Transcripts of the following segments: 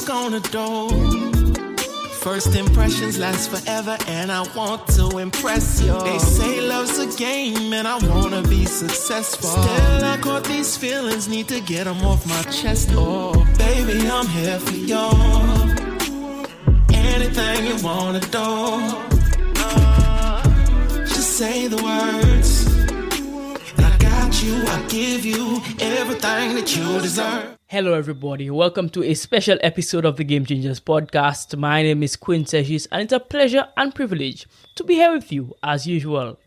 knock on the door. First impressions last forever, and I want to impress you. They say love's a game, and I wanna be successful. Still, I caught these feelings, need to get them off my chest. Oh, baby, I'm here for you. Anything you wanna do, just say the words. And I got you, I give you everything that you deserve. Hello everybody, welcome to a special episode of the Game Changers podcast. My name is Quinn St, and it's a pleasure and privilege to be here with you as usual.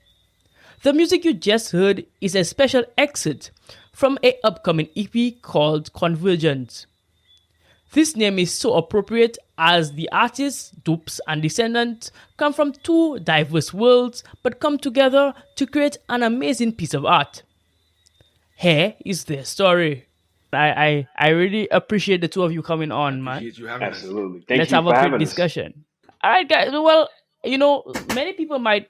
The music you just heard is a special excerpt from an upcoming EP called Convergence. This name is so appropriate as the artists, Dupes and Descendent, come from two diverse worlds but come together to create an amazing piece of art. Here is their story. I really appreciate the two of you coming on, man. Absolutely. Let's have a quick discussion. All right, guys. Well, many people might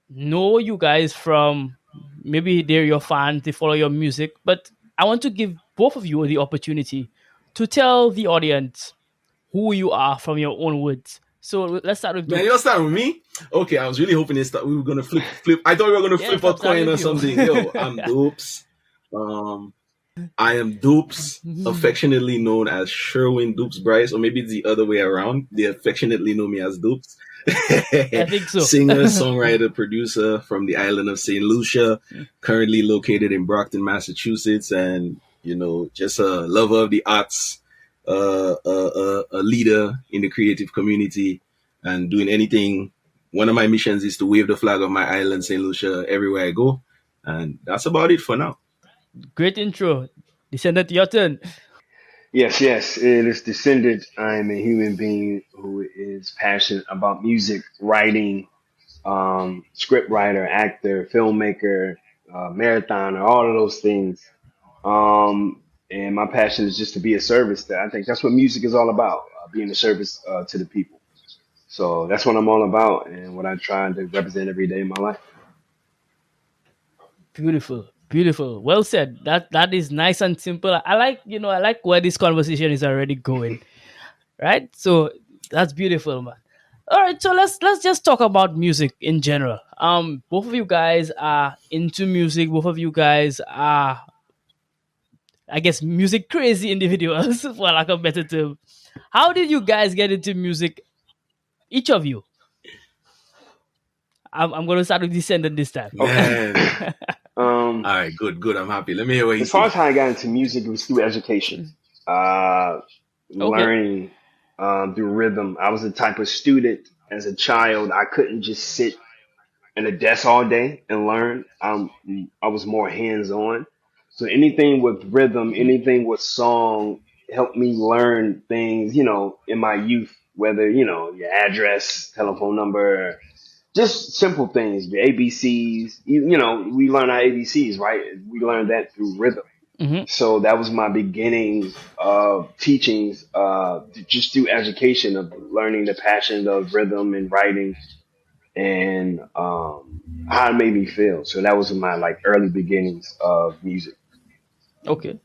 know you guys from maybe they're your fans, they follow your music, but I want to give both of you the opportunity to tell the audience who you are from your own words. So let's start with. Man, you'll start with me? Okay, I was really hoping we were gonna flip. I thought we were gonna flip a coin or something. Yo, I'm Dupes. I am Dupes, affectionately known as Sherwinn Dupes Brice, or maybe it's the other way around. They affectionately know me as Dupes. I think so. Singer, songwriter, producer from the island of St. Lucia, currently located in Brockton, Massachusetts, and just a lover of the arts, a leader in the creative community, and doing anything. One of my missions is to wave the flag of my island, St. Lucia, everywhere I go, and that's about it for now. Great intro. Descendant, your turn. Yes. It is Descendant. I am a human being who is passionate about music, writing, script writer, actor, filmmaker, marathoner, all of those things. And my passion is just to be a service. I think that's what music is all about, being a service to the people. So that's what I'm all about and what I try to represent every day in my life. Beautiful. Well said. That is nice and simple. I like where this conversation is already going. Right? So that's beautiful, man. All right, so let's just talk about music in general. Both of you guys are into music. Both of you guys are, I guess, music crazy individuals, for lack of a better term. How did you guys get into music? Each of you. I'm going to start with Descendant this time. Man. All right, good. I'm happy. Let me hear what you As far as how I got into music, it was through education, learning through rhythm. I was the type of student as a child, I couldn't just sit in a desk all day and learn. I was more hands-on. So anything with rhythm, anything with song helped me learn things, in my youth, whether, your address, telephone number, just simple things, your ABCs. We learn our ABCs, right? We learned that through rhythm. Mm-hmm. So that was my beginnings of teachings, just through education of learning the passion of rhythm and writing and how it made me feel. So that was my early beginnings of music. Okay.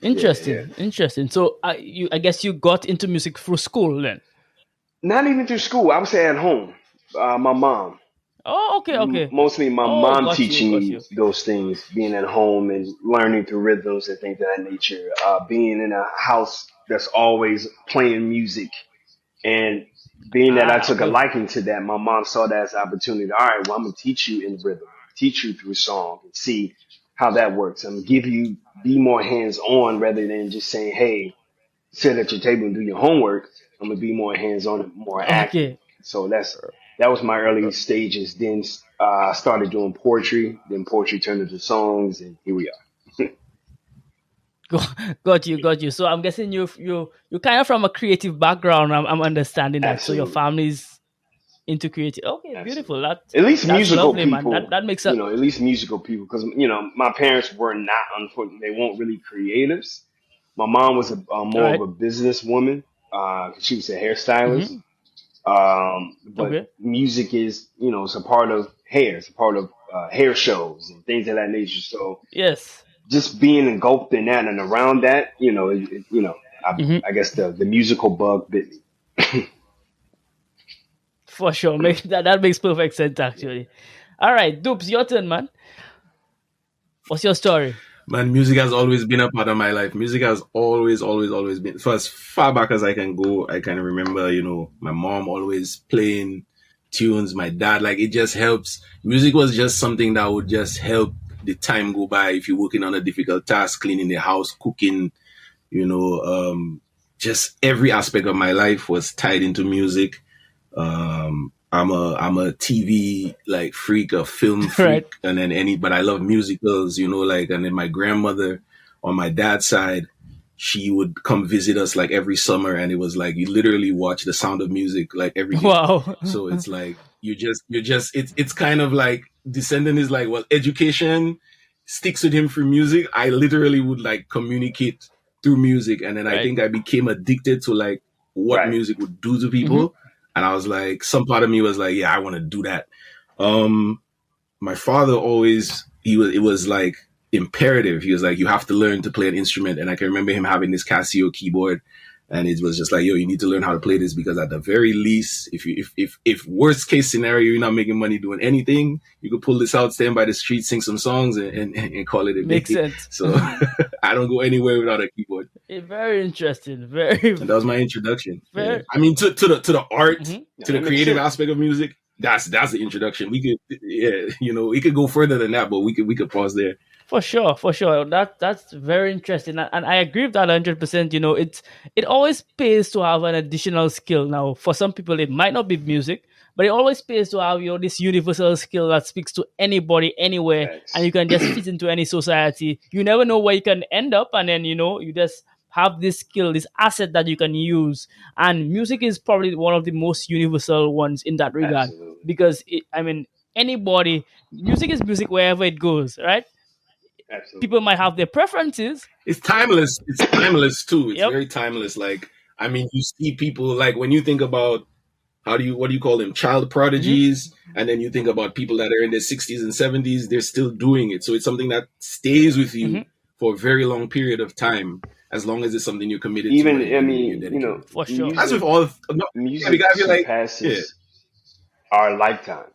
Interesting. So I guess you got into music through school then? Not even through school. I would say at home. My mom. Oh, okay. Mostly my mom teaching me you. those things, being at home and learning through rhythms and things of that nature. Being in a house that's always playing music. And being that I took a liking to that, my mom saw that as an opportunity. All right, well, I'm going to teach you in rhythm, teach you through song and see how that works. I'm going to be more hands-on rather than just saying, hey, sit at your table and do your homework. I'm going to be more hands-on and more active. Okay. So that was my early stages. Then I started doing poetry. Then poetry turned into songs, and here we are. Got you. So I'm guessing you're kind of from a creative background. I'm understanding that. Absolutely. So your family's into creative. Okay, Absolutely. Beautiful. At least musical lovely, people. Man. That makes sense. At least musical people, because my parents were not, unfortunately, they weren't really creatives. My mom was more of a businesswoman. She was a hairstylist. But music is, it's a part of hair. It's a part of hair shows and things of that nature. So yes, just being engulfed in that and around that, Hmm. I guess the musical bug bit me. For sure. That makes perfect sense, actually. All right, Dupes, your turn, man. What's your story? Man, music has always been a part of my life. Music has always been. For as far back as I can go, I can remember, my mom always playing tunes, my dad, like it just helps. Music was just something that would just help the time go by if you're working on a difficult task, cleaning the house, cooking, you know, just every aspect of my life was tied into music. I'm a TV like freak, a film Right. freak, and then but I love musicals, like, and then my grandmother on my dad's side, she would come visit us like every summer, and it was like you literally watch The Sound of Music like every day. Wow. So it's like it's kind of like Descendant is like, well, education sticks with him through music. I literally would like communicate through music, and then I Right. think I became addicted to like what Right. music would do to Hmm. people. And I was like, some part of me was like, yeah, I want to do that. Um, my father always, it was like imperative. He was like, you have to learn to play an instrument. And I can remember him having this Casio keyboard, and it was just like, yo, you need to learn how to play this, because at the very least, if worst case scenario, you're not making money doing anything, you could pull this out, stand by the street, sing some songs, and call it a Makes day. sense. So I don't go anywhere without a keyboard. Very interesting. Very, And that was my introduction. Yeah. very. I mean, to the art, Mhm. Yeah, to the that makes creative sense. aspect of music. That's the introduction. We could, yeah, it could go further than that, but we could pause there. For sure, for sure. That's very interesting, and I agree with that 100%. It always pays to have an additional skill. Now, for some people, it might not be music, but it always pays to have this universal skill that speaks to anybody, anywhere, and you Facts. can just fit into any society. You never know where you can end up, and then you just have this skill, this asset that you can use. And music is probably one of the most universal ones in that regard, Absolutely. because I mean, anybody, music is music wherever it goes, right? People Absolutely. might have their preferences. It's timeless. It's timeless too. It's Yep. very timeless. Like, I mean, you see people like when you think about what do you call them, child Hmm. prodigies, and then you think about people that are in their 60s and 70s, they're still doing it. So it's something that stays with you Hmm. for a very long period of time, as long as it's something you're committed to Even and I you're mean, dedicated. For sure. As with music all, no, yeah, music because I feel like, yeah, surpasses our lifetime.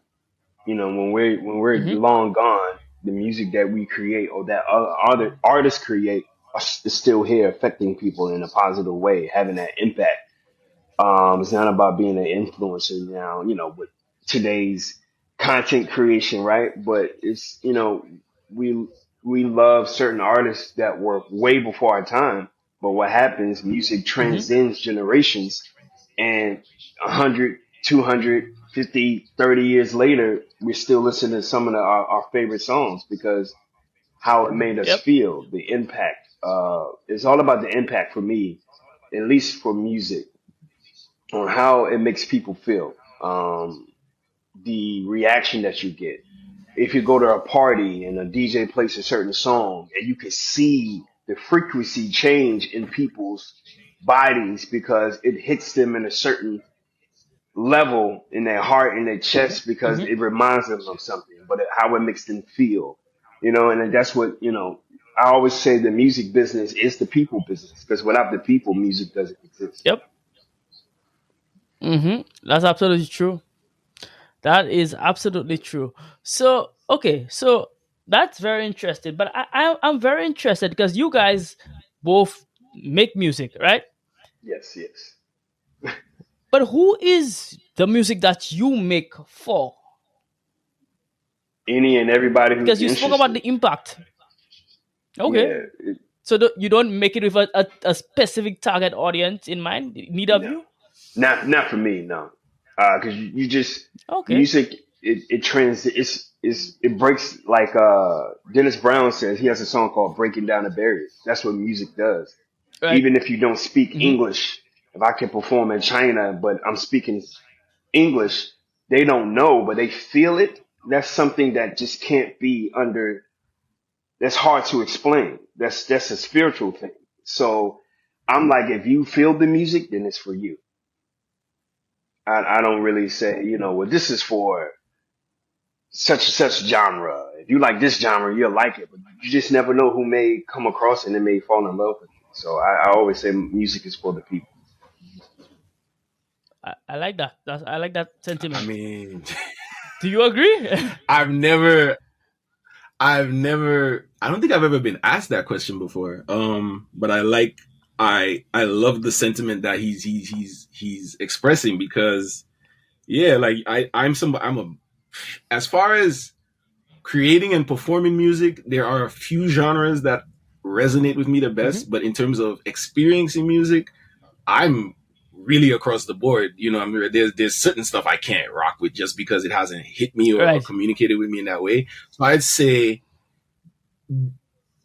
When we're Hmm. long gone, the music that we create or that other artists create is still here, affecting people in a positive way, having that impact. It's not about being an influencer now, with today's content creation, right? But it's, we we love certain artists that were way before our time. But what happens, music Hmm. transcends generations, and 100, 250, 30 years later, we're still listening to some of our favorite songs because how it made us Yep. feel, the impact. It's all about the impact for me, at least for music, on how it makes people feel. The reaction that you get. If you go to a party and a DJ plays a certain song and you can see the frequency change in people's bodies because it hits them in a certain level in their heart and their chest because Hmm. it reminds them of something, but how it makes them feel, and that's what, I always say the music business is the people business because without the people, music doesn't exist. Yep. That's absolutely true. That is absolutely true. So, okay, so that's very interesting. But I'm very interested because you guys both make music, right? Yes, yes. But who is the music that you make for? Any and everybody who's Because you spoke about interested. the impact. Okay. Yeah, So you don't make it with a specific target audience in mind, neither of no. you? Not for me, no. Because you just Okay. music, it trends, it breaks, like Dennis Brown says he has a song called "Breaking Down the Barriers." That's what music does. Right. Even if you don't speak Hmm. English, if I can perform in China, but I'm speaking English, they don't know, but they feel it. That's something that just can't be under. That's hard to explain. That's a spiritual thing. So I'm like, if you feel the music, then it's for you. I don't really say, well, this is for such and such genre. If you like this genre, you'll like it. But you just never know who may come across and they may fall in love with it. So I always say music is for the people. I like that. I like that I sentiment. mean, Do you agree? I've never, I don't think I've ever been asked that question before. But I love the sentiment that he's expressing because, yeah, like I'm a, as far as creating and performing music, there are a few genres that resonate with me the Hmm. best. But in terms of experiencing music, I'm really across the board. You know, I mean, there's certain stuff I can't rock with just because it hasn't hit me or Right. communicated with me in that way. So I'd say,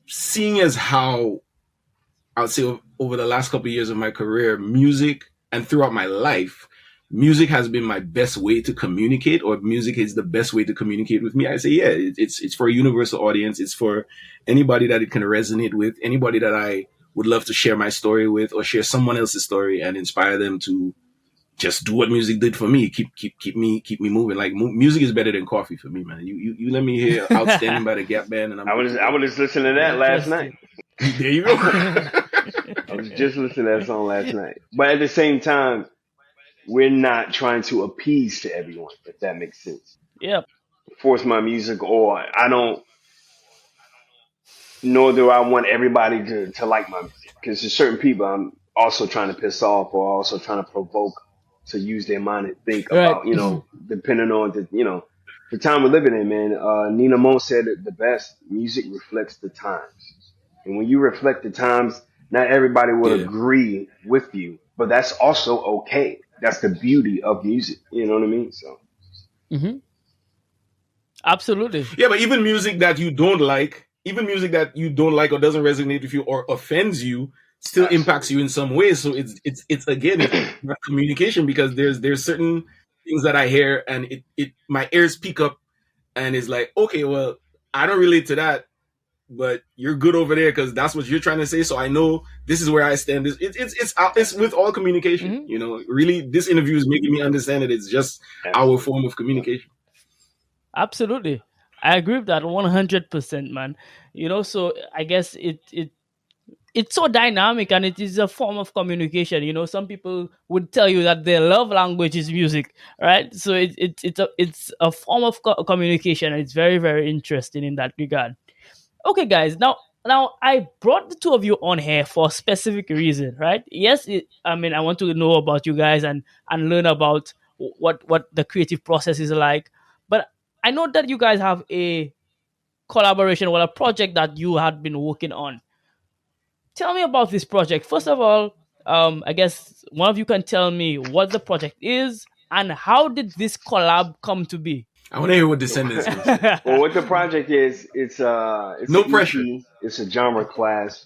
seeing as how I would say over the last couple of years of my career, music and throughout my life, music has been my best way to communicate, or music is the best way to communicate with me. I say, yeah, it's for a universal audience. It's for anybody that it can resonate with, anybody that I would love to share my story with, or share someone else's story and inspire them to just do what music did for me. Keep me moving. Like music is better than coffee for me, man. You let me hear "Outstanding" by the Gap Band, and I'm good to I go. was just listening to that last night. Interesting. There you go. I was just listening to that song last night. But at the same time, we're not trying to appease to everyone, if that makes sense. Yep. Force my music, or I don't, nor do I want everybody to like my music. Because there's certain people I'm also trying to piss off, or also trying to provoke to use their mind and think Right. about, depending on the time we're living in, man. Nina Mo said it the best: music reflects the times. And when you reflect the times, not everybody will Yeah. agree with you, but that's also okay. That's the beauty of music. You know what I mean? So Hmm. Absolutely. Yeah, but even music that you don't like or doesn't resonate with you or offends you, still impacts absolutely. you in some way. So it's again, it's about communication, because there's certain things that I hear and it my ears pick up and it's like, okay, well, I don't relate to that, but you're good over there because that's what you're trying to say. So I know this is where I stand. It's with all communication. Hmm. You know, really, this interview is making me understand that it's just our Absolutely. form of communication. Absolutely. I agree with that 100%, man. So I guess it's so dynamic and it is a form of communication. Some people would tell you that their love language is music, right? So it's a form of communication, and it's very, very interesting in that regard. Okay, guys. Now I brought the two of you on here for a specific reason, right? Yes, I mean, I want to know about you guys and learn about what the creative process is like. But I know that you guys have a collaboration or a project that you had been working on. Tell me about this project. First of all, I guess one of you can tell me what the project is and how did this collab come to be? I want to hear what Descendants gonna say. Well, what the project is, it's an No pressure. EP. It's a genre class.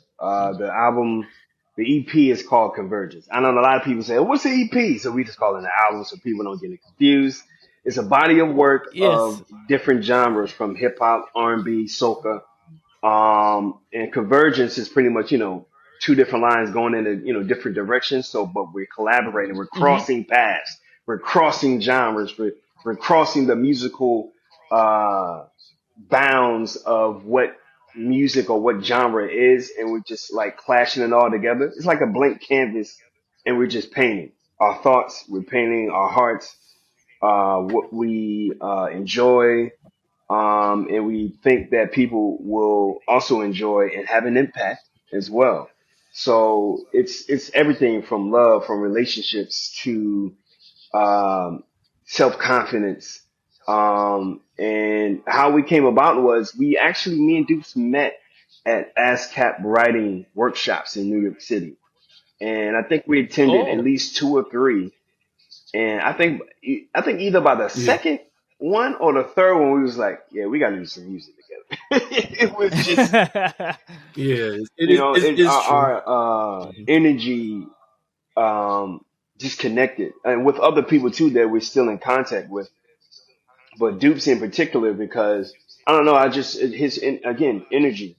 The EP is called Convergence. I know a lot of people say, "What's the EP?" So we just call it an album, so people don't get it confused. It's a body of work Yes. of different genres, from hip hop, R&B, soca. And Convergence is pretty much, two different lines going in different directions. So, but we're collaborating, we're Hmm. crossing paths, we're crossing genres, we're crossing the musical uh, bounds of what music or what genre is, and we're just like clashing it all together. It's like a blank canvas, and we're just painting our thoughts, we're painting our hearts, what we enjoy, and we think that people will also enjoy and have an impact as well. So it's everything from love, from relationships to um, self confidence. And how we came about was, me and Dupes met at ASCAP writing workshops in New York City, and I think we attended at Oh. least two or three, and I think either by the Yeah. second one or the third one, we was like, yeah, we got to do some music together. It was just, Yeah, it's true. our Mhm. energy just connected, and with other people too that we're still in contact with, but Dupes in particular, because I don't know, I just again, energy.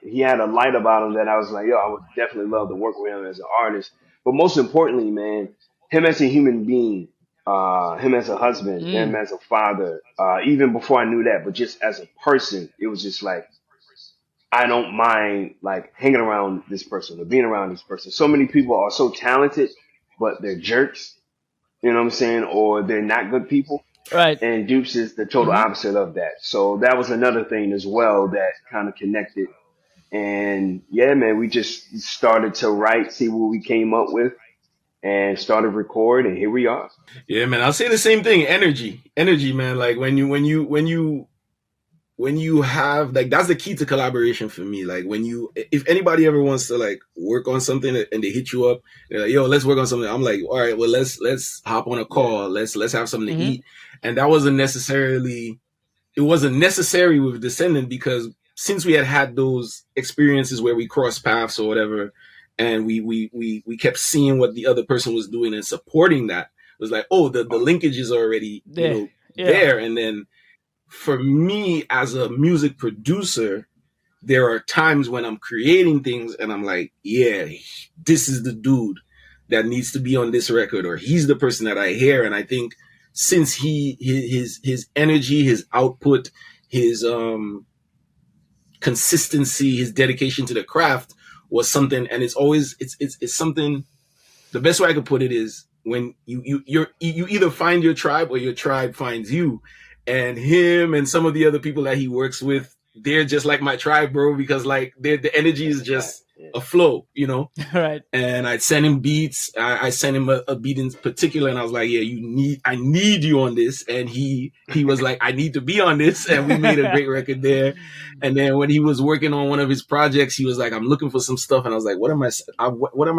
He had a light about him that I was like, yo, I would definitely love to work with him as an artist. But most importantly, man, him as a human being, him as a husband, him Mm. as a father. Even before I knew that, but just as a person, it was just like I don't mind like hanging around this person or being around this person. So many people are so talented, but they're jerks. You know what I'm saying? Or they're not good people. Right. And Dupes is the total Mm-hmm. opposite of that. So that was another thing as well that kind of connected. And yeah, man, we just started to write, see what we came up with, and started record, and here we are. Yeah, man. I'll say the same thing. Energy, man. Like when you have like that's the key to collaboration for me. Like if anybody ever wants to like work on something and they hit you up, they're like, yo, let's work on something. I'm like, all right, well, let's hop on a call. Let's have something to eat. And that wasn't necessary with Descendant because since we had those experiences where we crossed paths or whatever, and we kept seeing what the other person was doing and supporting that, it was like, oh, the linkage is already there. And then for me as a music producer, there are times when I'm creating things and I'm like, yeah, this is the dude that needs to be on this record, or he's the person that I hear. And I think since his energy, his output, his consistency, his dedication to the craft was something, and it's something. The best way I could put it is when you either find your tribe or your tribe finds you. And him and some of the other people that he works with, they're just like my tribe, bro, because like the energy is just a flow, you know? Right. And I'd send him beats. I sent him a beat in particular, and I was like, yeah, I need you on this. And he was like, I need to be on this. And we made a great record there. And then when he was working on one of his projects, he was like, I'm looking for some stuff. And I was like, what am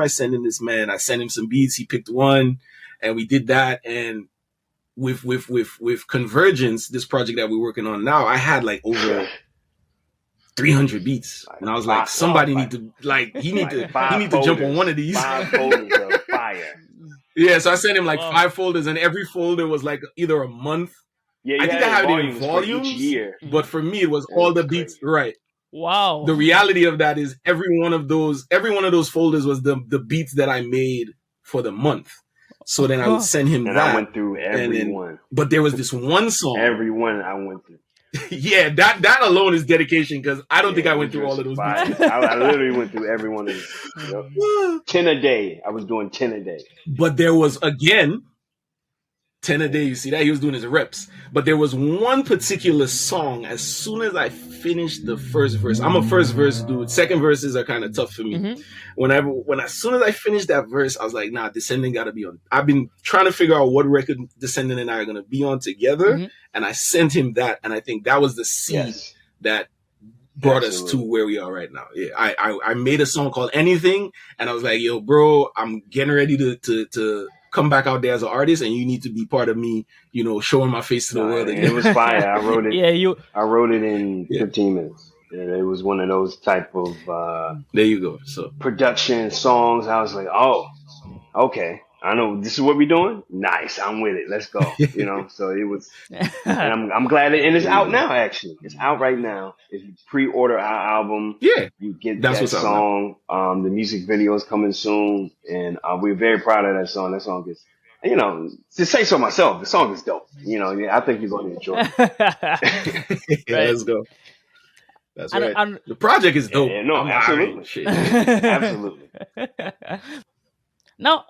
I sending this man? I sent him some beats. He picked one and we did that. And with Convergence, this project that we're working on now, I had like over 300 beats, and I was like, somebody need to jump on one of these. 5 folders of fire. Yeah, so I sent him like 5 folders, and every folder was like either a month. Yeah, I think I have it in volumes, each year. But for me, it was all the beats. Crazy. Right. Wow. The reality of that is every one of those folders was the beats that I made for the month. So then I would send him that. I went through every one. But there was this one song. Every one I went through. Yeah, that alone is dedication, because I don't think I went through all of those beats. I literally went through every one of those. Yep. 10 a day. I was doing 10 a day. But there was, again, 10 a day. You see that? He was doing his reps. But there was one particular song, as soon as I finished the first verse, I'm a first verse dude. Second verses are kind of tough for me. Mm-hmm. As soon as I finished that verse, I was like, nah, Descendant got to be on. I've been trying to figure out what record Descendant and I are going to be on together. Mm-hmm. And I sent him that. And I think that was the seed that brought us to where we are right now. Yeah, I made a song called Anything. And I was like, yo, bro, I'm getting ready to come back out there as an artist, and you need to be part of me, you know, showing my face to the world again. It was fire. I wrote it. I wrote it in 15 minutes. And it was one of those type of there you go. So production songs. I was like, oh, okay, I know this is what we're doing. Nice, I'm with it. Let's go. You know, so it was, and I'm glad and it's out now. Actually, it's out right now. If you pre-order our album, you get that song. The music video is coming soon, and we're very proud of that song. That song is, you know, to say so myself, the song is dope. You know, I think you're going to enjoy it. Let's go. That's right. The project is dope. Yeah, no, absolutely. Absolutely. Now,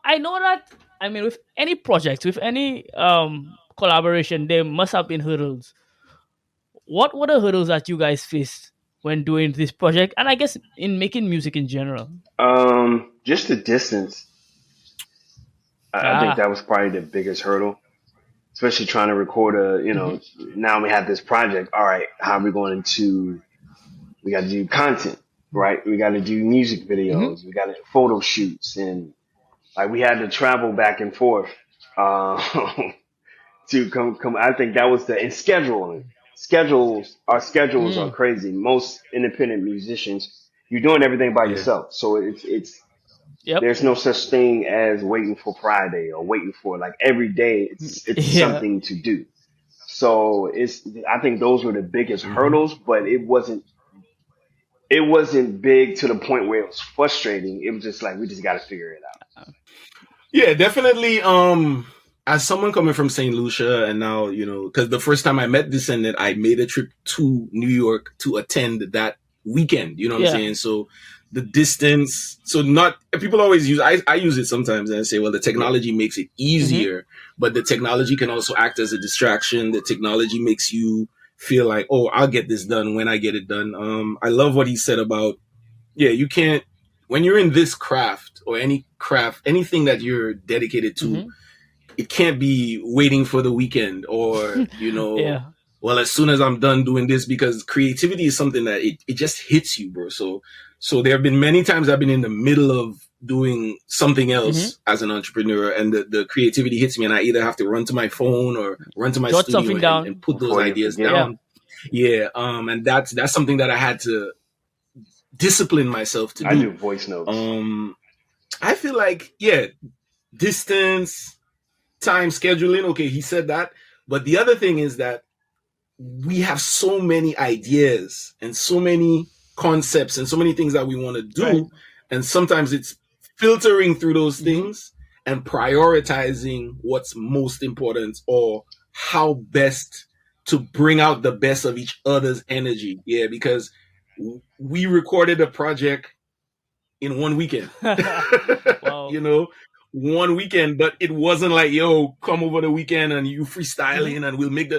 I know that, I mean, with any project, with any collaboration, there must have been hurdles. What were the hurdles that you guys faced when doing this project, and I guess in making music in general? Just the distance. I think that was probably the biggest hurdle. Especially trying to record now we have this project. All right, how are we going to, we got to do content, right? We got to do music videos. We got to photo shoots. And like we had to travel back and forth to come. I think that was and scheduling. Our schedules are crazy. Most independent musicians, you're doing everything by yourself. So it's there's no such thing as waiting for Friday or waiting for, like, every day it's something to do. So I think those were the biggest hurdles, but it wasn't big to the point where it was frustrating. It was just like, we just got to figure it out. Yeah, definitely. As someone coming from St. Lucia, and now, you know, because the first time I met Descendant, I made a trip to New York to attend that weekend. You know what I'm Yeah. saying? So the distance, so not people always use, I use it sometimes and I say, well, the technology makes it easier, but the technology can also act as a distraction. The technology makes you feel like, oh, I'll get this done when I get it done. I love what he said about, you can't, when you're in this craft or any craft, anything that you're dedicated to, it can't be waiting for the weekend or, Yeah. well, as soon as I'm done doing this, because creativity is something that it just hits you, bro. So there have been many times I've been in the middle of doing something else as an entrepreneur, and the creativity hits me, and I either have to run to my phone or run to my Jot studio something down. and put those ideas down. Yeah. And that's something that I had to discipline myself to do. I do voice notes. I feel like, distance, time, scheduling. Okay, he said that. But the other thing is that we have so many ideas and so many concepts and so many things that we want to do. Right. And sometimes it's filtering through those things and prioritizing what's most important or how best to bring out the best of each other's energy. Yeah, because we recorded a project in one weekend. Wow. 1 weekend, but it wasn't like, yo, come over the weekend and you freestyling and we'll make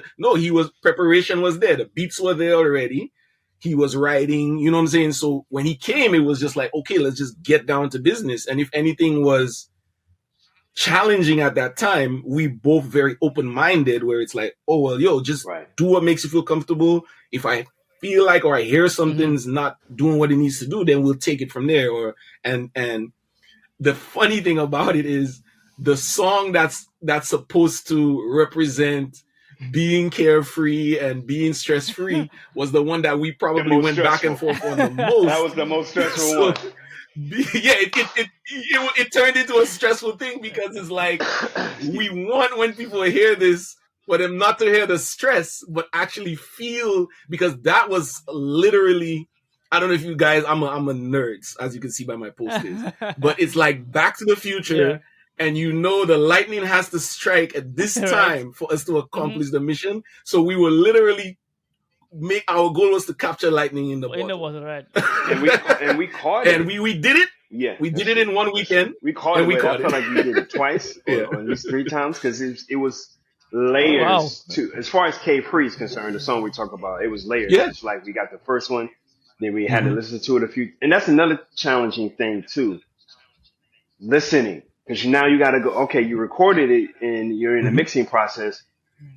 preparation was there. The beats were there already. He was writing, you know what I'm saying? So when he came, it was just like, okay, let's just get down to business. And if anything was challenging at that time, we both very open-minded, where it's like, oh, well, yo, just do what makes you feel comfortable. If I feel like, or I hear something's not doing what it needs to do, then we'll take it from there. And the funny thing about it is the song that's supposed to represent being carefree and being stress-free was the one that we probably went back and forth on the most. That was the most stressful one. Yeah, it turned into a stressful thing because it's like we want when people hear this for them not to hear the stress, but actually feel, because that was literally, I don't know if you guys, I'm a nerd, as you can see by my posters, but it's like Back to the Future, and the lightning has to strike at this time for us to accomplish the mission. So we were literally our goal was to capture lightning in the bottle. It wasn't right. and we caught it. And we did it. Yeah. We did it in one weekend. We caught it. I felt like we did it twice or at least 3 times, because it was layers to, as far as K-Free is concerned, the song we talk about, it was layers. Yeah. It's like we got the first one, then we had to listen to it a few, and that's another challenging thing too. Listening, because now you got to go, okay, you recorded it and you're in the mixing process,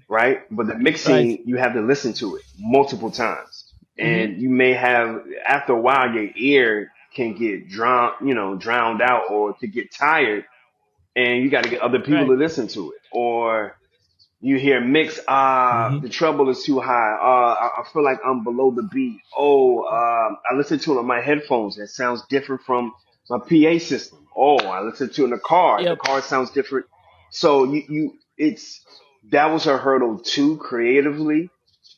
right? But the mixing, you have to listen to it multiple times, and you may have, after a while, your ear can get drowned out, or to get tired, and you got to get other people to listen to it, or you hear mix, the treble is too high. I feel like I'm below the beat. I listen to it on my headphones. It sounds different from my PA system. I listen to it in the car. The car sounds different. So that was a hurdle too, creatively,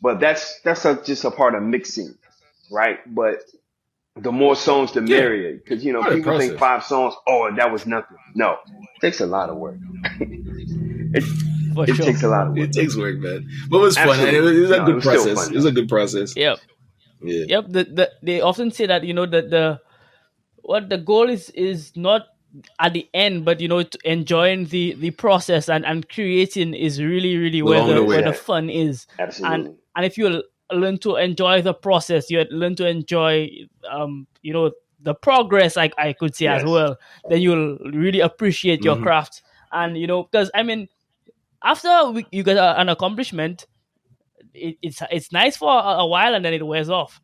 but that's just a part of mixing, right? But the more songs, the merrier, because people think 5 songs, that was nothing. No, it takes a lot of work. It takes a lot of work. It takes work, man. But it was fun. It was a good process. It was a good process. Yep. Yeah. Yep. They often say that the goal is not at the end, but enjoying the process and creating is really, really where the fun is. Absolutely. And if you learn to enjoy the process, you learn to enjoy the progress, I could say as well, then you'll really appreciate your craft. And because after you get an accomplishment, it's nice for a while, and then it wears off,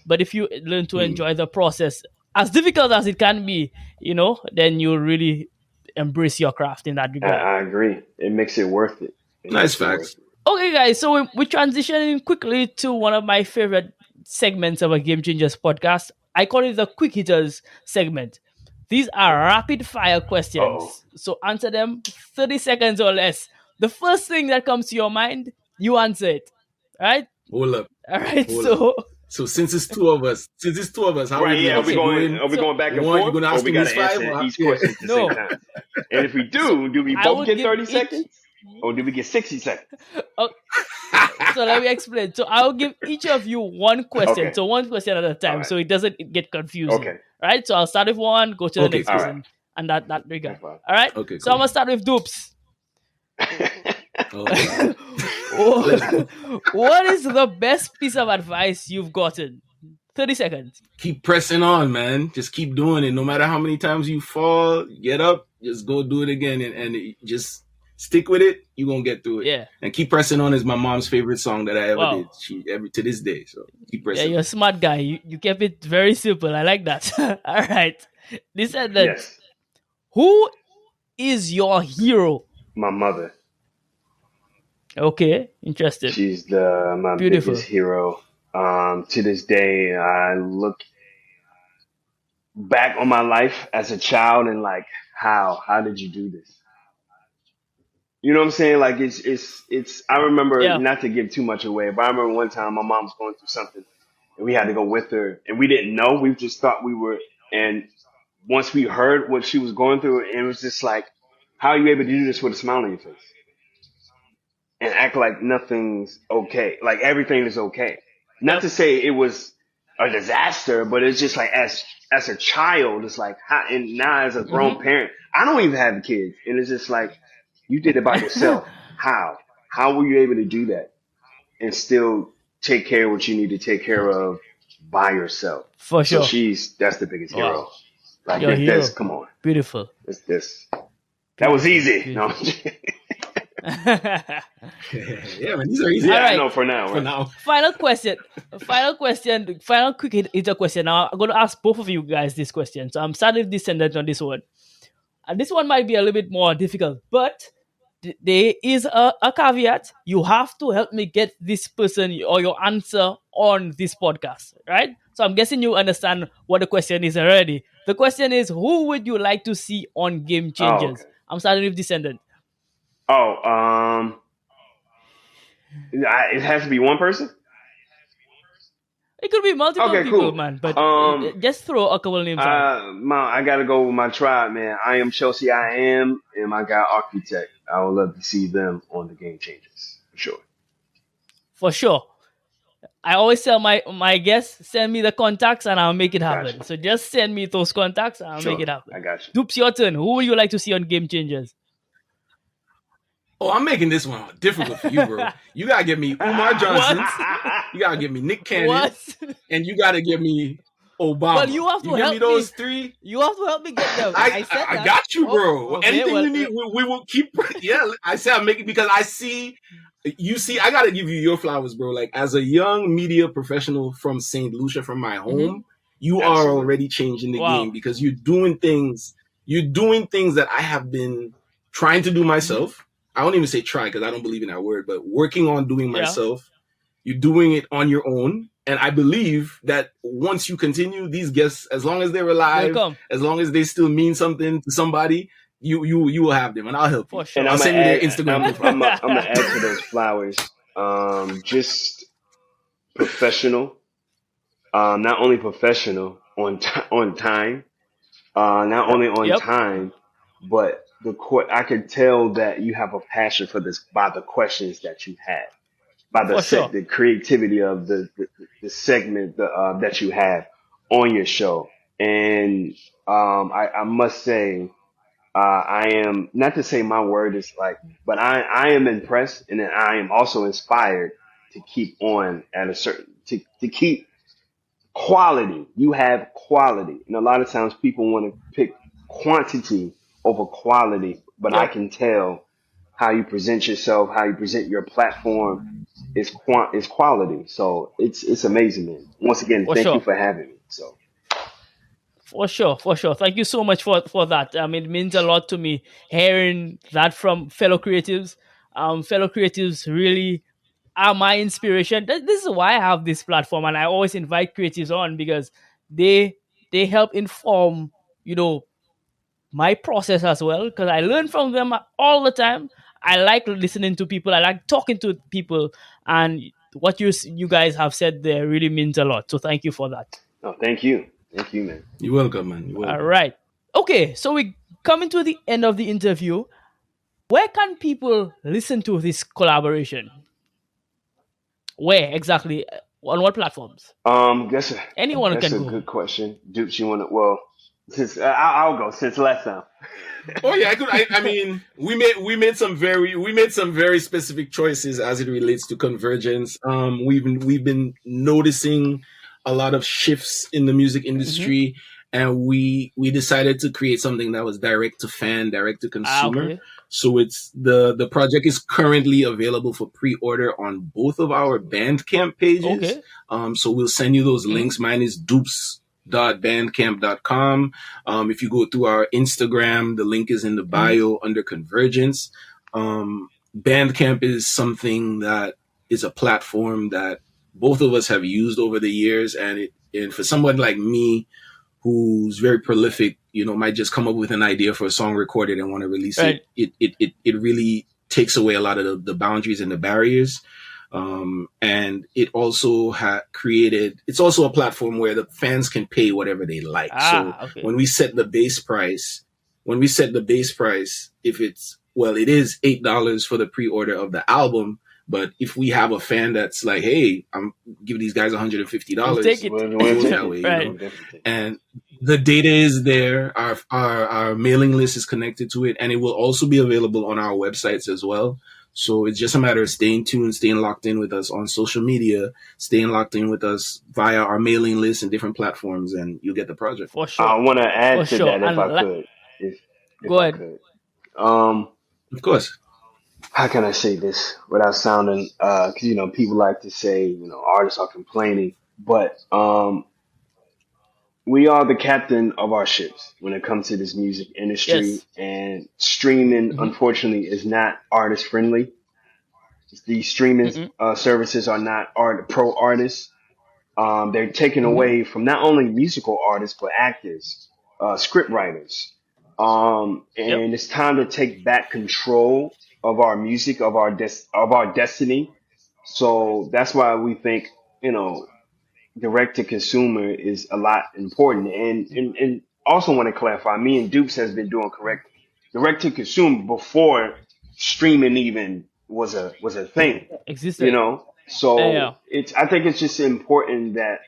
But if you learn to enjoy the process, as difficult as it can be, then you'll really embrace your craft in that regard. I agree. It makes it worth it. Nice facts. Okay, guys, so we're transitioning quickly to one of my favorite segments of a Game Changers podcast. I call it the Quick Hitters segment. These are rapid fire questions. So answer them 30 seconds or less. The first thing that comes to your mind, you answer it. All right? Hold up. All right, So since it's two of us, how are we going back and forth? You're going to ask we me got to answer each question at the same time? And if we do we both get 30 seconds? Or do we get 60 seconds? Oh, so let me explain. So I'll give each of you one question. Okay. So one question at a time, right. so it doesn't get confusing. Okay. Right? So I'll start with one, go to the Okay, next cool. person, and that regard. That's fine. All right? Okay, So cool. I'm gonna start with Dupes. Oh, What is the best piece of advice you've gotten? 30 seconds. keep pressing on, man. Just keep doing it. No matter how many times you fall, get up, just go do it again, and just stick with it. You're gonna get through it. Yeah. And keep pressing on is my mom's favorite song that I ever Wow. did. She to this day. So keep Yeah, pressing. you're a smart guy. You kept it very simple. I like that. All right. Descendant. Yes. Who is your hero? My mother. Okay, interesting. She's my Beautiful. biggest hero. To this day, I look back on my life as a child and like, how did you do this? You know what I'm saying? Like it's. I remember, Yeah. not to give too much away, but I remember one time my mom was going through something, and we had to go with her, and we didn't know. We just thought we were. And once we heard what she was going through, it was just like, how are you able to do this with a smile on your face and act like nothing's okay, like everything is okay? Not to say it was a disaster, but it's just like as a child, it's like how, and now as a grown parent, I don't even have kids, and it's just like you did it by yourself. How were you able to do that and still take care of what you need to take care of by yourself? For sure. So that's the biggest hero. Wow. Like Your hero. this, come on, Beautiful. it's this. That was easy. No, Yeah, man, these are easy. yeah, All right. I know for now. For Right? now. Final quick hitter question. Now I'm going to ask both of you guys this question. So I'm starting with Descendant on this one. And this one might be a little bit more difficult, but there is a caveat. You have to help me get this person or your answer on this podcast, right? So I'm guessing you understand what the question is already. The question is, who would you like to see on Game Changers? okay. I'm starting with Descendant. Oh, it has to be one person. It could be multiple Okay, people, cool. man. But just throw a couple names out. I gotta go with my tribe, man. I am Chelsea. I am, and my guy Architect. I would love to see them on the Game Changers for sure. For sure. I always tell my guests, send me the contacts and I'll make it happen. Gotcha. So just send me those contacts and I'll Sure, make it happen. I got you. Dupes, your turn. Who would you like to see on Game Changers? Oh, I'm making this one difficult for you, bro. You gotta give me Umar Johnson. You gotta give me Nick Cannon. What? And you gotta give me Obama. Well, you have to give help me those me. three. You have to help me get them. I said that. got you, bro. Oh, okay, Anything well, you need, we will keep. Yeah, I said I'm making because I see. You see, I gotta give you your flowers, bro. Like as a young media professional from St. Lucia, from my home, you are Absolutely. already changing the Wow. game because you're doing things. You're doing things that I have been trying to do myself. I don't even say try because I don't believe in that word, but working on doing Yeah. myself. You're doing it on your own. And I believe that once you continue, these guests, as long as they're alive, Welcome. as long as they still mean something to somebody, you will have them, and I'll help you. For sure. And I'll send you their Instagram I'm profile. gonna add to those flowers. Just professional. Not only professional on time. Not only on Yep. time, but I could tell that you have a passion for this by the questions that you have, by For sure. the creativity of the segment that you have on your show. And I must say, I am not to say my word is like, but I am impressed, and then I am also inspired to keep on at a certain to keep quality. You have quality, and a lot of times people want to pick quantity over quality, but I Yep. can tell how you present yourself, how you present your platform is quality. So it's amazing, man. Once again, For thank sure. you for having me. So For sure. Thank you so much for that. It means a lot to me hearing that from fellow creatives. Fellow creatives really are my inspiration. This is why I have this platform, and I always invite creatives on because they help inform, my process as well. Because I learn from them all the time. I like listening to people. I like talking to people, and what you guys have said there really means a lot. So thank you for that. no, thank you, man. You're welcome, man. You're welcome. All right. Okay, so we're coming to the end of the interview. Where can people listen to this collaboration? Where exactly? On what platforms? That's Anyone that's can a go. good question. Dupes, you want to? Well, since I'll go since last time. Oh yeah, I could. I mean, we made some very specific choices as it relates to convergence. We've been noticing a lot of shifts in the music Mm-hmm. industry, and we decided to create something that was direct to fan, direct to consumer. Okay. So it's the project is currently available for pre-order on both of our Bandcamp pages. Okay. So we'll send you those Mm-hmm. links. Mine is dupes.bandcamp.com. If you go through our Instagram, the link is in the Mm-hmm. bio under Convergence. Bandcamp is something that is a platform that both of us have used over the years, and for someone like me who's very prolific, might just come up with an idea for a song, record it, and want to release Right. it. It really takes away a lot of the boundaries and the barriers. And it also it's also a platform where the fans can pay whatever they like. So Okay. when we set the base price, if it is $8 for the pre-order of the album. But if we have a fan that's like, hey, I'm giving these guys $150, We'll take it. We'll take that it. way, Right. We'll definitely take it. and the data is there. Our mailing list is connected to it, and it will also be available on our websites as well. So it's just a matter of staying tuned, staying locked in with us on social media, staying locked in with us via our mailing list and different platforms, and you'll get the project. For I sure. want to add For to sure. that if And I could, if go I ahead. could. Um, Of course. how can I say this without sounding? Because people like to say artists are complaining, but we are the captain of our ships when it comes to this music industry, Yes. and streaming, Mm-hmm. unfortunately, is not artist friendly. These streaming Mm-hmm. services are not pro artists. They're taking Mm-hmm. away from not only musical artists but actors, script writers, Yep. and it's time to take back control of our music, of our destiny. So that's why we think you know direct to consumer is a lot important. And also want to clarify, me and Dupes has been doing correct direct to consumer before streaming even was a thing. Existed. Yeah. So I think it's just important that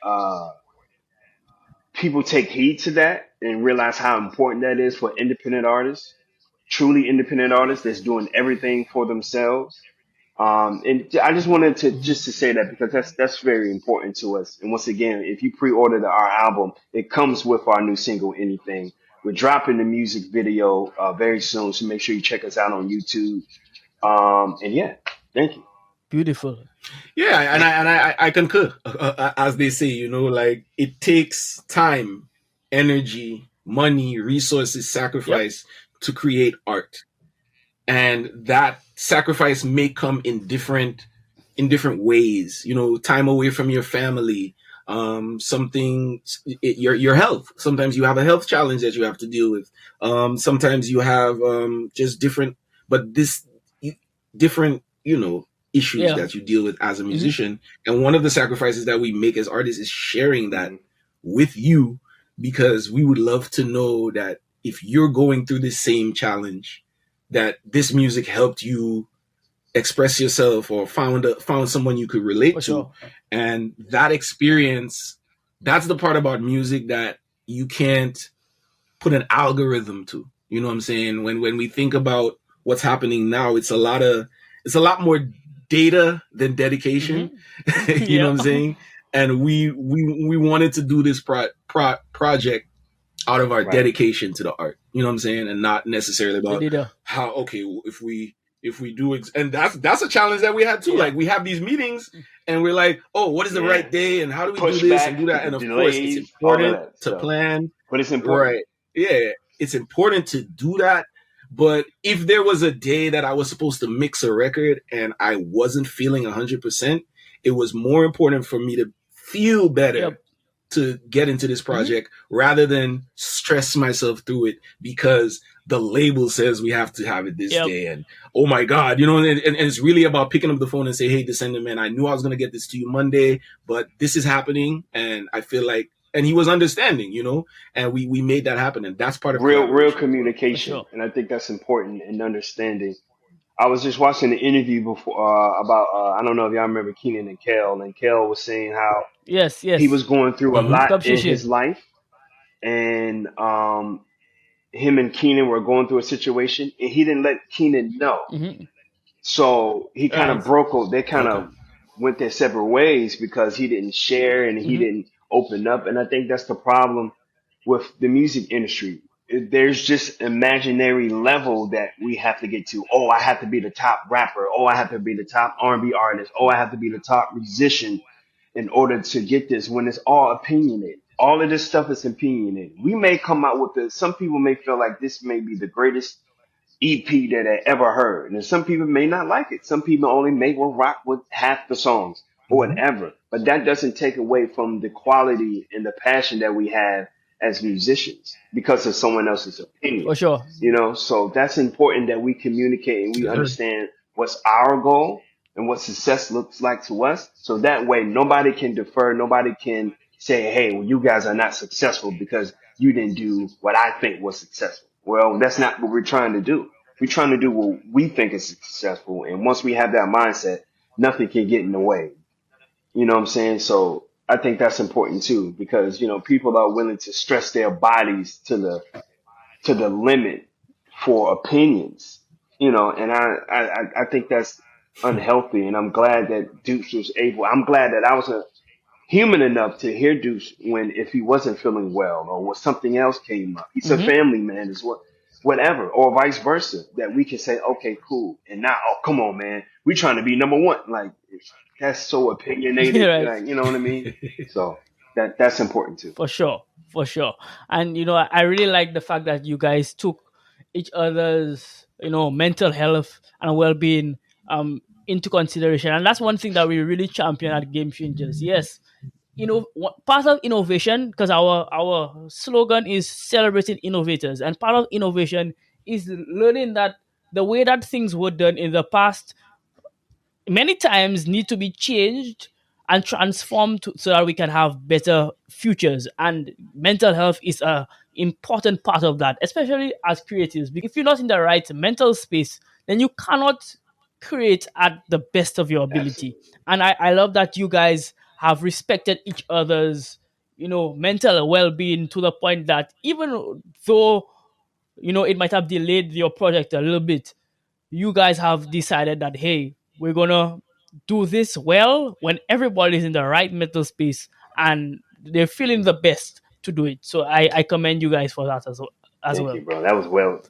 people take heed to that and realize how important that is for independent artists, truly independent artists that's doing everything for themselves. And I just wanted to Mm-hmm. just to say that because that's very important to us. And once again, if you pre-ordered our album, it comes with our new single, Anything. We're dropping the music video very soon, so make sure you check us out on YouTube. And yeah, thank you. Beautiful. Yeah, and I concur. As they say, like it takes time, energy, money, resources, Yep. sacrifice to create art, and that sacrifice may come in different ways. Time away from your family, your health. Sometimes you have a health challenge that you have to deal with. Sometimes you have just different, but this different, issues Yeah. that you deal with as a Mm-hmm. musician. And one of the sacrifices that we make as artists is sharing that Mhm. with you, because we would love to know that if you're going through the same challenge, that this music helped you express yourself or found someone you could relate For to. sure. And that experience, that's the part about music that you can't put an algorithm to. You know what I'm saying? When we think about what's happening now, it's a lot more data than dedication. Mm-hmm. You know Yeah. what I'm saying? And we wanted to do this project out of our Right. dedication to the art. You know what I'm saying? And not necessarily The about data. how, okay, if we do and that's a challenge that we had too. Yeah. Like we have these meetings and we're like, oh, what is the Yeah. right day and how do we Push do this and back, do that? And of course, it's delays, all of important that to stuff. plan. But it's important. Right. Yeah, it's important to do that. But if there was a day that I was supposed to mix a record and I wasn't feeling 100%, it was more important for me to feel better Yep. to get into this project rather than stress myself through it because the label says we have to have it this Yep. day. And oh my God, and it's really about picking up the phone and say, hey, Descendant, man, I knew I was going to get this to you Monday, but this is happening. And I feel like, and he was understanding, and we made that happen. And that's part of Real collaboration as well. communication. For sure. And I think that's important in understanding I was just watching the interview before about I don't know if y'all remember Keenan and Kel was saying how Yes, he was yes. going through a Hmm. lot in his Substation. life, and him and Keenan were going through a situation, and he didn't let Keenan know. Hmm. So he kind of Right. broke. They kind Okay. of went their separate ways because he didn't share and he Hmm. didn't open up. And I think that's the problem with the music industry. There's just imaginary level that we have to get to. Oh, I have to be the top rapper. Oh, I have to be the top R&B artist. Oh, I have to be the top musician in order to get this. When it's all opinionated, all of this stuff is opinionated. We may come out with the. Some people may feel like this may be the greatest EP that I ever heard. And some people may not like it. Some people only may will rock with half the songs or Hmm. whatever. But that doesn't take away from the quality and the passion that we have as musicians because of someone else's opinion. For sure. You know, so that's important that we communicate and we Yes, sir. understand what's our goal and what success looks like to us. So that way nobody can defer, nobody can say, hey, well, you guys are not successful because you didn't do what I think was successful. Well, that's not what we're trying to do. We're trying to do what we think is successful. And once we have that mindset, nothing can get in the way. You know what I'm saying? So I think that's important too, because, you know, people are willing to stress their bodies to the limit for opinions, you know, and I think that's unhealthy. And I'm glad that Dukes was able, I'm glad that I was a human enough to hear Deuce when if he wasn't feeling well or what something else came up. He's a Hmm. family man as well, whatever, or vice versa. That we can say, okay, cool, and now, oh, come on, man, we trying to be number one. Like that's so opinionated, Right. like you know what I mean. So that's important too. For sure. For sure. And I really like the fact that you guys took each other's, mental health and well-being into consideration. And that's one thing that we really champion at Game Changers. Yes, part of innovation, because our slogan is celebrating innovators, and part of innovation is learning that the way that things were done in the past many times need to be changed and transformed so that we can have better futures, and mental health is a important part of that, especially as creatives, because if you're not in the right mental space, then you cannot create at the best of your ability. Absolutely. And I love that you guys have respected each other's mental well-being to the point that even though it might have delayed your project a little bit, you guys have decided that, hey, we're gonna do this well when everybody's in the right mental space and they're feeling the best to do it. So I commend you guys for that as Thank well. you, bro. That was well.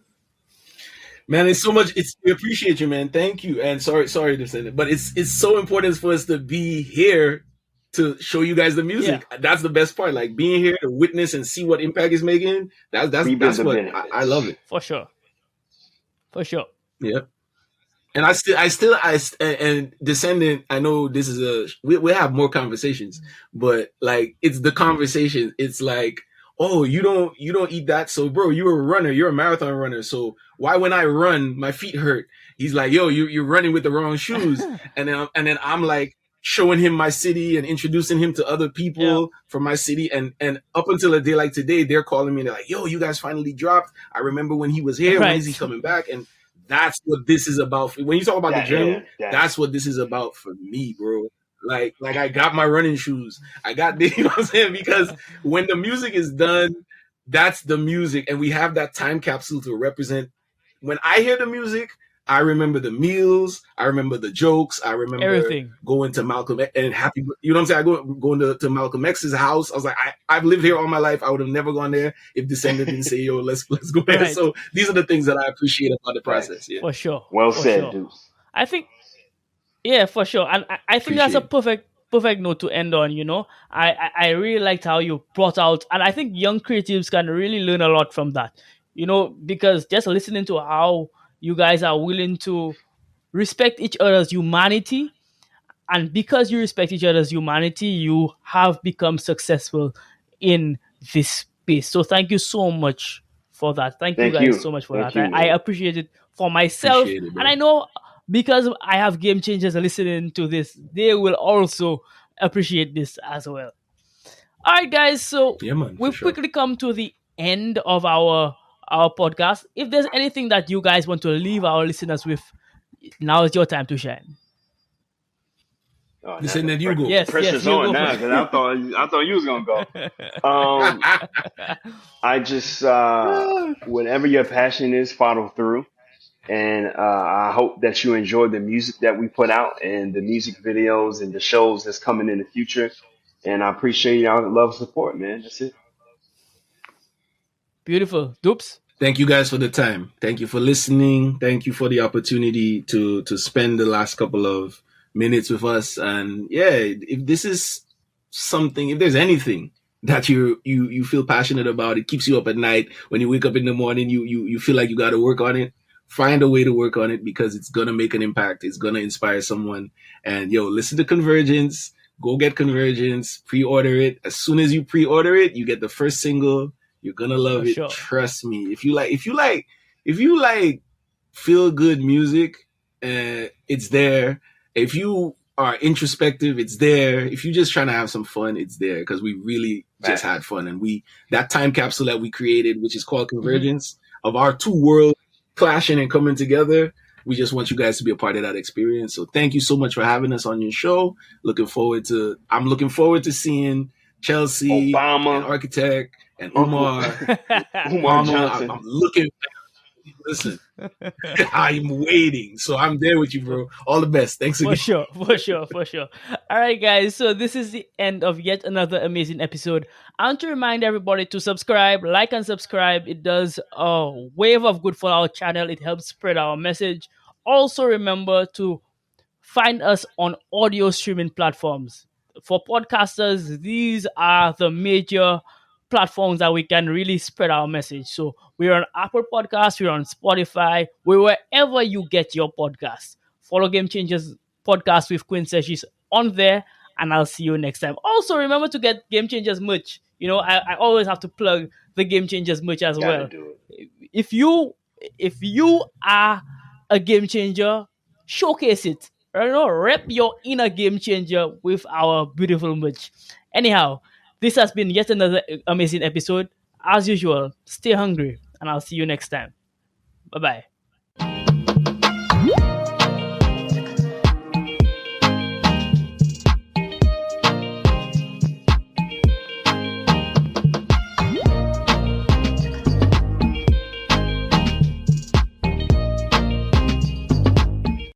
Man, it's so much. It's we appreciate you, man. Thank you. And sorry to say that, but it's so important for us to be here to show you guys the Yeah, music. That's the best part. Like being here to witness and see what impact is making. Reaping That's the what I love benefits. it. for sure. For sure. Yeah. And and Descendant, I know this is we have more conversations, but like it's the conversation. It's like, oh, you don't eat that. So bro, you're a runner, you're a marathon runner. So why when I run, my feet hurt? He's like, yo, you're running with the wrong shoes. And then I'm like showing him my city and introducing him to other Yeah. people from my city. And up until a day like today, they're calling me and they're like, yo, you guys finally dropped. I remember when he was here. When is he Right. coming back? And that's what this is about. When you talk about the That yeah, journey, that that's what this is about for me, bro. Like I got my running shoes. I got the, you know what I'm saying? Because when the music is done, that's the music. And we have that time capsule to represent. When I hear the music, I remember the meals. I remember the jokes. I remember Everything. going to Malcolm and happy, you know what I'm saying? Going to Malcolm X's house. I was like, I've lived here all my life. I would have never gone there if Descendant didn't say, yo, let's go there. Right. So these are the things that I appreciate about the process. facts. Yeah. For sure. Well For said, sure. Deuce. I think, yeah, for sure. And I think that's a Appreciate it. perfect note to end on. I really liked how you brought out, and I think young creatives can really learn a lot from that. Because just listening to how you guys are willing to respect each other's humanity, and because you respect each other's humanity, you have become successful in this space. So thank you so much for that. Thank you guys so much for Thank that. you, I man. appreciate it for myself, Appreciate it, and I bro. know because I have game changers listening to this, they will also appreciate this as well. All right, guys. So Yeah, man, for we've sure. quickly come to the end of our podcast. If there's anything that you guys want to leave our listeners with, Now it's your time to shine. Oh, now Descendant, you go. the Yes, yes, pressure's you on go now first. because I thought you was gonna go. Um, I just whatever your passion is, follow through, and I hope that you enjoy the music that we put out and the music videos and the shows that's coming in the future. And I appreciate y'all love support, man. That's it. Beautiful. Dupes? Thank you guys for the time. Thank you for listening. Thank you for the opportunity to spend the last couple of minutes with us. And yeah, if this is something, if there's anything that you feel passionate about, it keeps you up at night. When you wake up in the morning, you feel like you got to work on it. Find a way to work on it because it's gonna make an impact. It's gonna inspire someone. And yo, listen to Convergence. Go get Convergence. Pre-order it. As soon as you pre-order it, you get the first single. You're gonna For love it. sure. Trust me. If you like feel good music, it's there. If you are introspective, it's there. If you're just trying to have some fun, it's there because we really just had fun. And that time capsule that we created, which is called Convergence, of our two worlds clashing and coming together. We just want you guys to be a part of that experience. So thank you so much for having us on your show. I'm looking forward to seeing Chelsea and Obama, Architect and Uncle Umar. Umar I'm Johnson. looking. Listen, I'm waiting. So I'm there with you, bro. All the best. Thanks For again. sure, for sure, for sure. All right, guys. So this is the end of yet another amazing episode. I want to remind everybody to subscribe, like, and subscribe. It does a wave of good for our channel. It helps spread our message. Also, remember to find us on audio streaming platforms. For podcasters, these are the major platforms that we can really spread our message. So we're on Apple Podcasts, we're on Spotify, we're wherever you get your podcasts. Follow Game Changers podcast with Quinn St on there, and I'll see you next time. Also, remember to get Game Changers merch. I always have to plug the Game Changers merch as Got to well. do If you are a game changer, showcase it. Rep your inner game changer with our beautiful merch. Anyhow, this has been yet another amazing episode. As usual, stay hungry, and I'll see you next time. Bye bye.